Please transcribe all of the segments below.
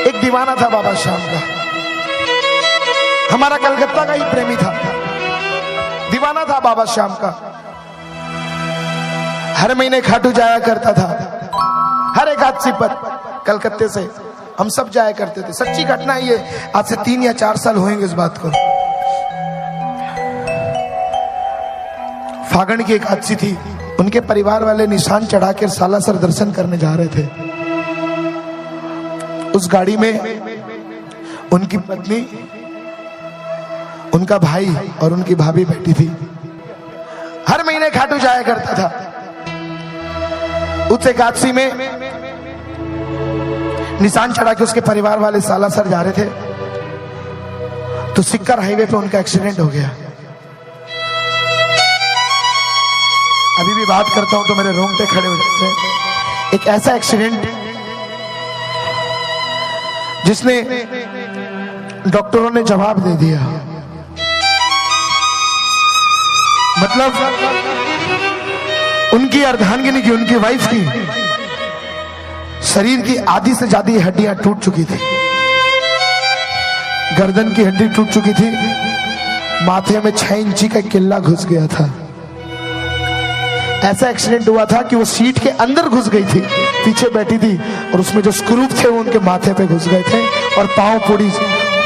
एक दीवाना था बाबा श्याम का, हमारा कलकत्ता का ही प्रेमी था, दीवाना था बाबा श्याम का। हर महीने खाटू जाया करता था, हर एकादशी पर कलकत्ते से हम सब जाया करते थे। सच्ची घटना ये, आज से 3 या 4 साल होंगे इस बात को। फागण की एकादशी थी, उनके परिवार वाले निशान चढ़ाकर सालासर दर्शन करने जा रहे थे। उस गाड़ी में उनकी पत्नी, उनका भाई और उनकी भाभी बैठी थी। हर महीने खाटू जाया करता था। उस एकादशी में निशान चढ़ा के उसके परिवार वाले सालासर जा रहे थे, तो सिक्कर हाईवे पे उनका एक्सीडेंट हो गया। अभी भी बात करता हूं तो मेरे रोंगटे खड़े हो जाते हैं। एक ऐसा एक्सीडेंट जिसने डॉक्टरों ने जवाब दे दिया, मतलब उनकी अर्धांगिनी की, उनकी वाइफ की शरीर की आधी से ज्यादा हड्डियां टूट चुकी थी। गर्दन की हड्डी टूट चुकी थी, माथे में 6 इंची का किल्ला घुस गया था। ऐसा एक्सीडेंट हुआ था कि वो सीट के अंदर घुस गई थी, पीछे बैठी थी, और उसमें जो स्क्रू थे वो उनके माथे पे घुस गए थे, और पांव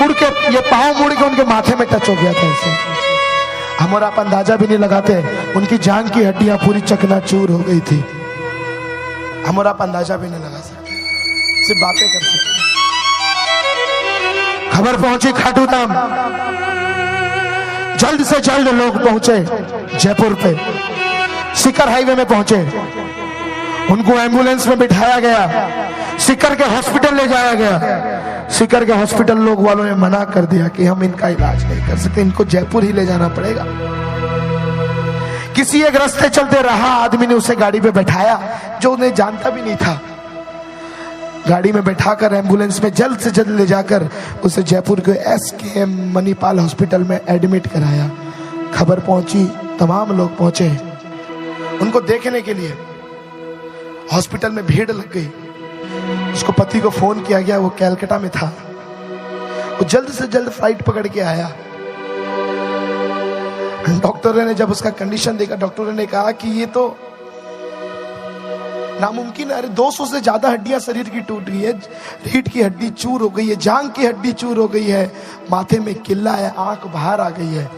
मुड़ के, ये पांव मुड़ के उनके माथे में टच हो गया था। ऐसे हम और आप अंदाजा भी नहीं लगाते, उनकी जांघ की हड्डियां पूरी चकनाचूर हो गई थी। हम और आप अंदाजा भी नहीं लगा सकते, सिर्फ बातें कर सकते। खबर पहुंची खाटू धाम, जल्द से जल्द लोग पहुंचे जयपुर पे, सिकर हाईवे में पहुंचे। उनको एम्बुलेंस में बिठाया गया, सिकर के हॉस्पिटल ले जाया गया। सिकर के हॉस्पिटल लोग वालों ने मना कर दिया कि हम इनका इलाज नहीं कर सकते, इनको जयपुर ही ले जाना पड़ेगा। किसी एक रास्ते चलते रहा आदमी ने उसे गाड़ी पे बैठाया, जो उन्हें जानता भी नहीं था। गाड़ी में बैठाकर एम्बुलेंस में जल्द से जल्द ले जाकर उसे जयपुर के SKM मणिपाल हॉस्पिटल में एडमिट कराया। खबर पहुंची, तमाम लोग पहुंचे उनको देखने के लिए। हॉस्पिटल में भीड़ लग गई। उसको पति को फोन किया गया, वो कलकत्ता में था। वो जल्द से जल्द फ्लाइट पकड़ के आया। डॉक्टर ने जब उसका कंडीशन देखा, डॉक्टर ने कहा कि ये तो नामुमकिन है। 200 से ज्यादा हड्डियां शरीर की टूट गई है, रीढ़ की हड्डी चूर हो गई है, जांघ की हड्डी चूर हो गई है, माथे में किल्ला है, आंख बाहर आ गई है,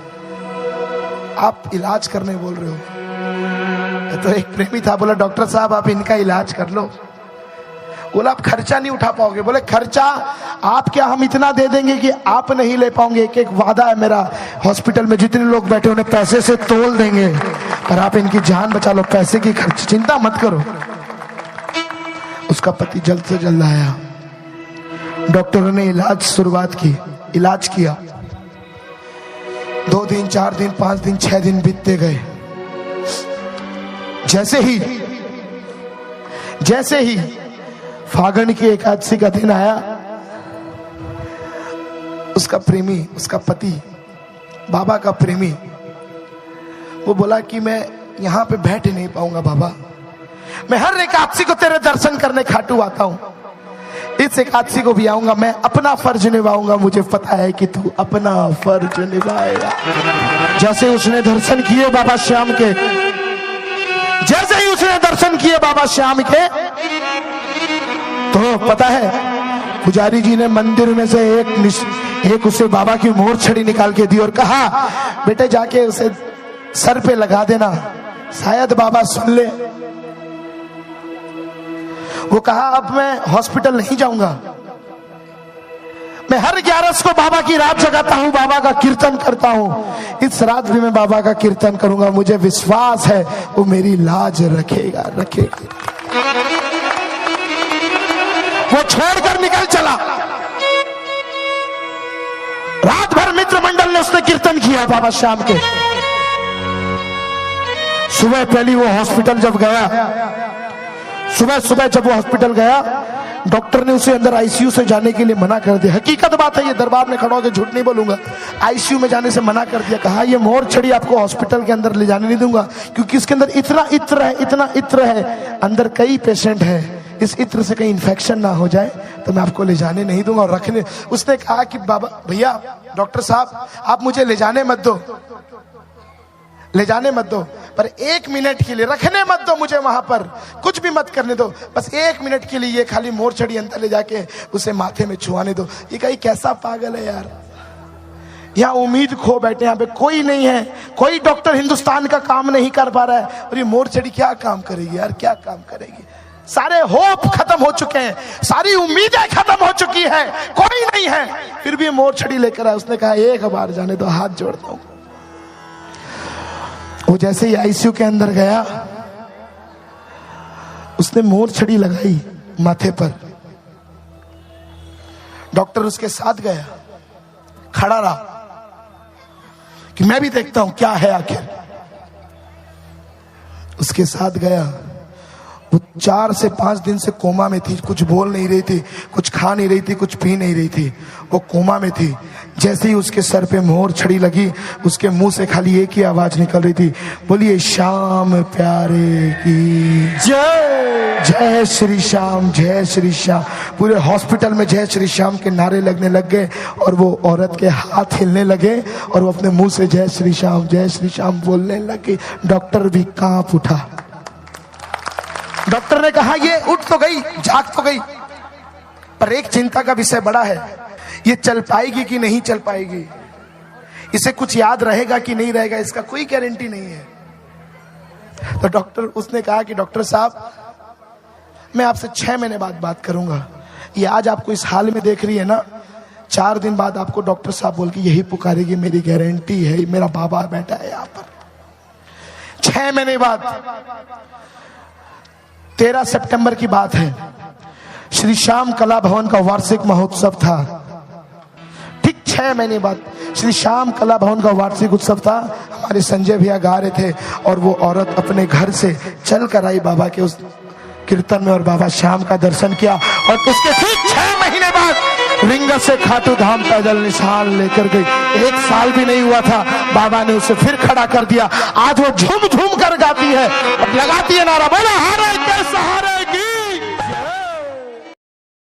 आप इलाज करने बोल रहे हो। तो एक प्रेमी था, बोला डॉक्टर साहब आप इनका इलाज कर लो। बोला आप खर्चा नहीं उठा पाओगे। बोले खर्चा आप क्या, हम इतना दे देंगे कि आप नहीं ले पाओगे। एक एक वादा है मेरा, हॉस्पिटल में जितने लोग बैठे उन्हें पैसे से तोल देंगे, पर आप इनकी जान बचा लो, पैसे की खर्च चिंता मत करो। उसका पति जल्द से जल्द आया। डॉक्टरों ने इलाज शुरुआत की, इलाज किया। 2 दिन, 4 दिन, 5 दिन, 6 दिन बीतते गए। जैसे ही फागण की एकादशी का दिन आया, उसका प्रेमी, उसका पति, बाबा का प्रेमी, वो बोला कि मैं यहां पे बैठ नहीं पाऊंगा बाबा, मैं हर एकादशी को तेरे दर्शन करने खाटू आता हूं, इस एकादशी को भी आऊंगा, मैं अपना फर्ज निभाऊंगा, मुझे पता है कि तू अपना फर्ज निभाएगा। जैसे उसने दर्शन किए बाबा श्याम के, जैसे ही उसने दर्शन किए बाबा श्याम के, तो पता है पुजारी जी ने मंदिर में से एक उसे बाबा की मोर छड़ी निकाल के दी और कहा बेटे जाके उसे सर पे लगा देना, शायद बाबा सुन ले। वो कहा अब मैं हॉस्पिटल नहीं जाऊंगा, मैं हर 11 को बाबा की रात जगाता हूं, बाबा का कीर्तन करता हूं, इस रात भी मैं बाबा का कीर्तन करूंगा, मुझे विश्वास है वो मेरी लाज रखेगा। वो छोड़कर निकल चला। रात भर मित्र मंडल ने उसने कीर्तन किया बाबा श्याम के। सुबह पहली वो हॉस्पिटल जब गया, सुबह जब वो हॉस्पिटल गया, डॉक्टर ने उसे अंदर आईसीयू से जाने के लिए मना कर दिया। हकीकत बात है, ये दरबार में खड़ा होकर झूठ नहीं बोलूंगा, आईसीयू में जाने से मना कर दिया। कहा ये मोर छड़ी आपको हॉस्पिटल के अंदर ले जाने नहीं दूंगा, क्योंकि इसके अंदर इतना इत्र है, अंदर कई पेशेंट हैं, इस इत्र से कहीं इन्फेक्शन ना हो जाए, तो मैं आपको ले जाने नहीं दूंगा और रखने। उसने कहा कि बाबा भैया डॉक्टर साहब आप मुझे ले जाने मत दो, ले जाने मत दो, पर 1 मिनट के लिए रखने मत दो मुझे वहां पर, कुछ भी मत करने दो, बस 1 मिनट के लिए ये खाली मोरछड़ी अंदर ले जाके उसे माथे में छुआने दो। ये कहीं कैसा पागल है यार, यहाँ उम्मीद खो बैठे, यहाँ पे कोई नहीं है, कोई डॉक्टर हिंदुस्तान का काम नहीं कर पा रहा है, और ये मोरछड़ी क्या काम करेगी यार, क्या काम करेगी। सारे होप खत्म हो चुके हैं, सारी उम्मीदें खत्म हो चुकी है, कोई नहीं है, फिर भी मोरछड़ी लेकर आया। उसने कहा 1 बार जाने दो, हाथ जोड़ता हूं। वो जैसे ही आईसीयू के अंदर गया, उसने मोरछड़ी लगाई माथे पर, डॉक्टर उसके साथ गया, खड़ा रहा कि मैं भी देखता हूं क्या है आखिर। उसके साथ गया, वो 4 से 5 दिन से कोमा में थी, कुछ बोल नहीं रही थी, कुछ खा नहीं रही थी, कुछ पी नहीं रही थी, वो कोमा में थी। जैसे ही उसके सर पे मोहर छड़ी लगी, उसके मुंह से खाली एक ही आवाज निकल रही थी, बोलिए श्याम प्यारे की जय, जय श्री श्याम, जय श्री श्याम। पूरे हॉस्पिटल में जय श्री श्याम के नारे लगने लग गए, और वो औरत के हाथ हिलने लगे, और वो अपने मुंह से जय श्री श्याम बोलने लगी। डॉक्टर भी कांप उठा। डॉक्टर ने कहा ये उठ तो गई, जाग तो गई, पर एक चिंता का विषय बड़ा है, ये चल पाएगी कि नहीं चल पाएगी, इसे कुछ याद रहेगा कि नहीं रहेगा, इसका कोई गारंटी नहीं है। तो डॉक्टर, उसने कहा कि डॉक्टर साहब मैं आपसे 6 महीने बाद बात करूंगा, ये आज आपको इस हाल में देख रही है ना, 4 दिन बाद आपको डॉक्टर साहब बोल के यही पुकारेगी, मेरी गारंटी है, मेरा बाबा बैठा है यहाँ पर। 6 महीने बाद 13 सितंबर की बात है, श्री श्याम कला भवन का वार्षिक महोत्सव था। ठीक 6 महीने बाद श्री श्याम कला भवन का वार्षिक उत्सव था। हमारे संजय भैया गा रहे थे, और वो औरत अपने घर से चल कर आई बाबा के उस कीर्तन में, और बाबा श्याम का दर्शन किया। और उसके ठीक 6 महीने बाद रिंगस से खाटू धाम पैदल निशान लेकर गई। 1 साल भी नहीं हुआ था, बाबा ने उसे फिर खड़ा कर दिया। आज वो झूम झूम कर गाती है, लगाती है नारा, बोला हारे के सहारे।